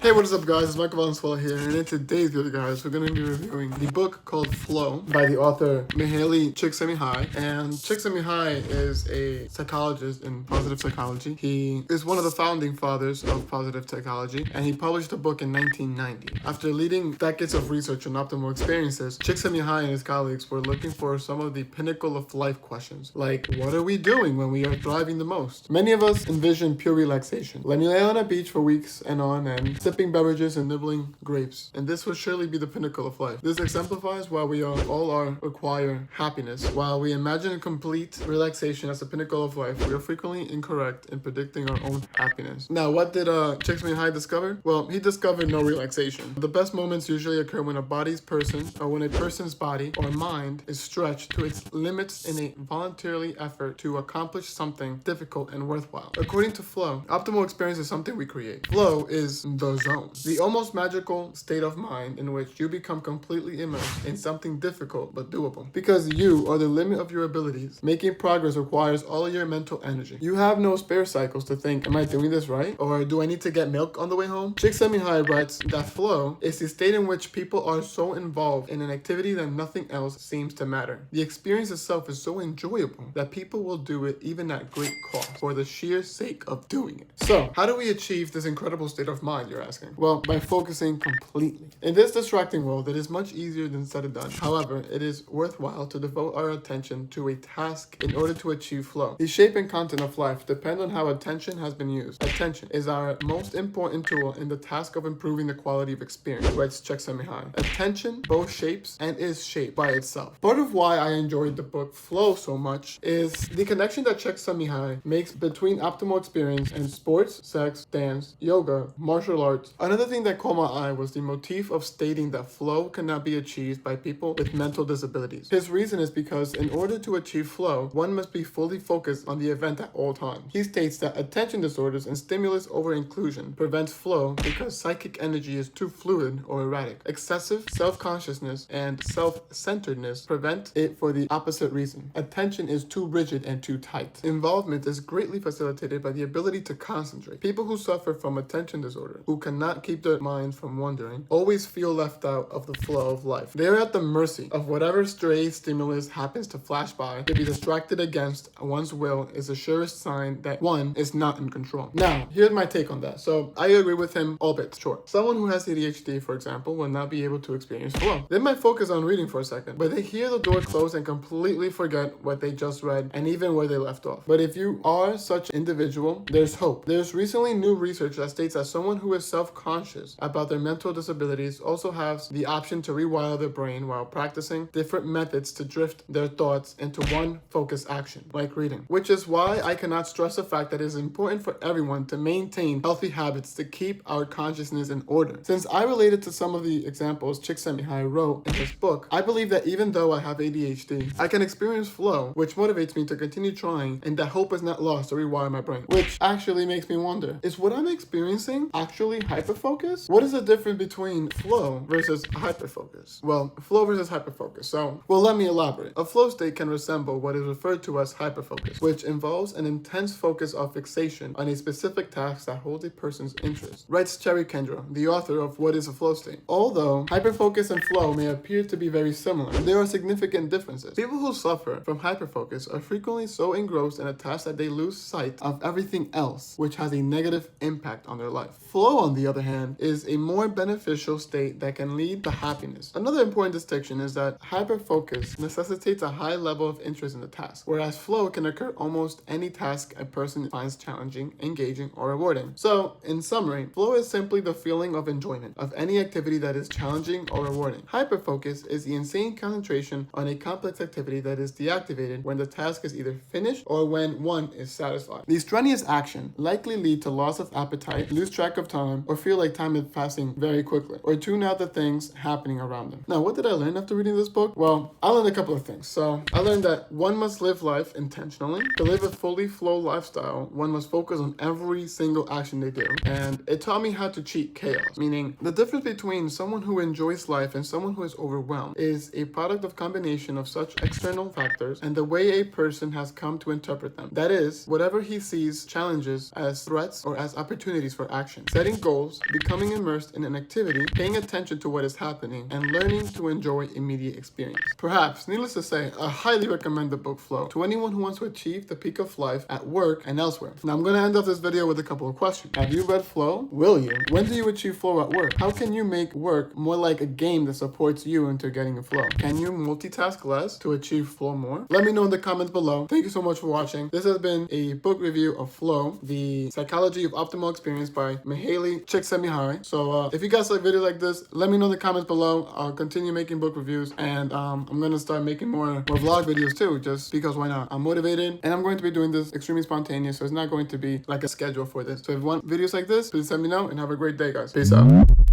Hey, what is up guys, it's Michael Valenzuela here, and in today's video guys, we're going to be reviewing the book called Flow by the author Mihaly Csikszentmihalyi. And Csikszentmihalyi is a psychologist in positive psychology. He is one of the founding fathers of positive psychology, and he published a book in 1990. After leading decades of research on optimal experiences, Csikszentmihalyi and his colleagues were looking for some of the pinnacle of life questions, like what are we doing when we are thriving the most? Many of us envision pure relaxation. Let me lay on a beach for weeks and on end, sipping beverages and nibbling grapes, and this would surely be the pinnacle of life. This exemplifies why we all require happiness. While we imagine complete relaxation as the pinnacle of life, we are frequently incorrect in predicting our own happiness. Now, what did Csikszentmihalyi discover? Well, he discovered no relaxation. The best moments usually occur when a person's body or mind is stretched to its limits in a voluntarily effort to accomplish something difficult and worthwhile. According to Flow, optimal experience is something we create. Flow is the zone, the almost magical state of mind in which you become completely immersed in something difficult but doable. Because you are the limit of your abilities, making progress requires all your mental energy. You have no spare cycles to think, am I doing this right? Or do I need to get milk on the way home? Csikszentmihalyi writes that flow is the state in which people are so involved in an activity that nothing else seems to matter. The experience itself is so enjoyable that people will do it even at great cost for the sheer sake of doing it. So, how do we achieve this incredible state of mind, you're asking? Well, by focusing completely. In this distracting world, it is much easier than said and done. However, it is worthwhile to devote our attention to a task in order to achieve flow. The shape and content of life depend on how attention has been used. Attention is our most important tool in the task of improving the quality of experience, writes Csikszentmihalyi. Attention both shapes and is shaped by itself. Part of why I enjoyed the book Flow so much is the connection that Csikszentmihalyi makes between optimal experience and sports, sex, dance, yoga, martial arts. Another thing that caught my eye was the motif of stating that flow cannot be achieved by people with mental disabilities. His reason is because in order to achieve flow, one must be fully focused on the event at all times. He states that attention disorders and stimulus over-inclusion prevents flow because psychic energy is too fluid or erratic. Excessive self-consciousness and self-centeredness prevent it for the opposite reason. Attention is too rigid and too tight. Involvement is greatly facilitated by the ability to concentrate. People who suffer from attention disorder, who cannot keep their mind from wandering, always feel left out of the flow of life. They are at the mercy of whatever stray stimulus happens to flash by. To be distracted against one's will is the surest sign that one is not in control. Now, here's my take on that. So, I agree with him all bit. Sure. Someone who has ADHD, for example, will not be able to experience flow. They might focus on reading for a second, but they hear the door close and completely forget what they just read and even where they left off. But if you are such an individual, there's hope. There's recently new research that states that someone who is self-conscious about their mental disabilities also has the option to rewire their brain while practicing different methods to drift their thoughts into one focused action, like reading. Which is why I cannot stress the fact that it is important for everyone to maintain healthy habits to keep our consciousness in order. Since I related to some of the examples Csikszentmihalyi wrote in his book, I believe that even though I have ADHD, I can experience flow, which motivates me to continue trying, and that hope is not lost to rewire my brain. Which actually makes me wonder, is what I'm experiencing actually hyperfocus? What is the difference between flow versus hyperfocus? Well, flow versus hyperfocus. So, let me elaborate. A flow state can resemble what is referred to as hyperfocus, which involves an intense focus of fixation on a specific task that holds a person's interest. Writes Cherry Kendra, the author of What is a Flow State? Although hyperfocus and flow may appear to be very similar, there are significant differences. People who suffer from hyperfocus are frequently so engrossed in a task that they lose sight of everything else, which has a negative impact on their life. Flow, on the other hand, is a more beneficial state that can lead to happiness. Another important distinction is that hyperfocus necessitates a high level of interest in the task, whereas flow can occur almost any task a person finds challenging, engaging, or rewarding. So, in summary, flow is simply the feeling of enjoyment of any activity that is challenging or rewarding. Hyperfocus is the insane concentration on a complex activity that is deactivated when the task is either finished or when one is satisfied. The strenuous action likely lead to loss of appetite, lose track of time, or feel like time is passing very quickly, or tune out the things happening around them. Now, what did I learn after reading this book? Well, I learned a couple of things. So, I learned that one must live life intentionally. To live a fully flow lifestyle, one must focus on every single action they do. And it taught me how to cheat chaos, meaning the difference between someone who enjoys life and someone who is overwhelmed is a product of combination of such external factors and the way a person has come to interpret them. That is, whatever he sees challenges as threats or as opportunities for action. Setting goals goals, becoming immersed in an activity, paying attention to what is happening, and learning to enjoy immediate experience. Perhaps, needless to say, I highly recommend the book Flow to anyone who wants to achieve the peak of life at work and elsewhere. Now I'm going to end off this video with a couple of questions. Have you read Flow? Will you? When do you achieve flow at work? How can you make work more like a game that supports you into getting a flow? Can you multitask less to achieve flow more? Let me know in the comments below. Thank you so much for watching. This has been a book review of Flow, The Psychology of Optimal Experience by Mihaly Csikszentmihalyi. So if you guys like videos like this, let me know in the comments below. I'll continue making book reviews, and I'm going to start making more vlog videos too, just because why not? I'm motivated, and I'm going to be doing this extremely spontaneous, so it's not going to be like a schedule for this. So if you want videos like this, please let me know, and have a great day, guys. Peace out.